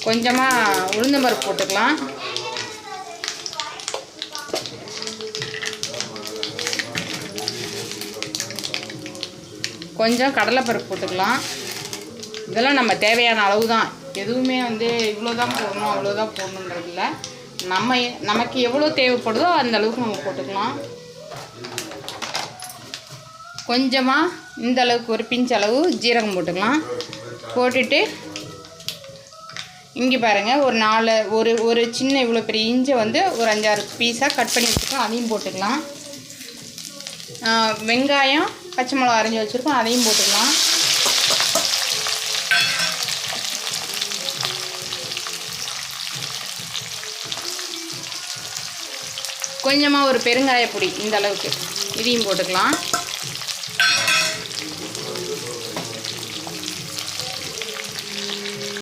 கொஞ்சமாக உளுந்தம்பருப்பு போட்டுக்கலாம். கொஞ்சம் கடலைப்பருப்பு போட்டுக்கலாம். இதெல்லாம் நம்ம தேவையான அளவு தான். எதுவுமே வந்து இவ்வளோ தான் போடணும் அவ்வளோ தான் போடணுன்றது இல்லை. நமக்கு எவ்வளோ தேவைப்படுதோ அந்த அளவுக்கு நம்ம போட்டுக்கலாம். கொஞ்சமாக இந்த அளவுக்கு ஒரு பிஞ்ச் அளவு ஜீரகம் போட்டுக்கலாம். போட்டுட்டு இங்கே பாருங்கள், ஒரு சின்ன இவ்வளோ பெரிய இஞ்சை வந்து ஒரு 5-6 பீஸாக கட் பண்ணி வச்சுருக்கோம், அதையும் போட்டுக்கலாம். வெங்காயம் பச்சை மிளகா அரைஞ்சி வச்சுருக்கோம், அதையும் போட்டுக்கலாம். கொஞ்சமாக ஒரு பெருங்காய பொடி இந்த அளவுக்கு, இதையும் போட்டுக்கலாம்.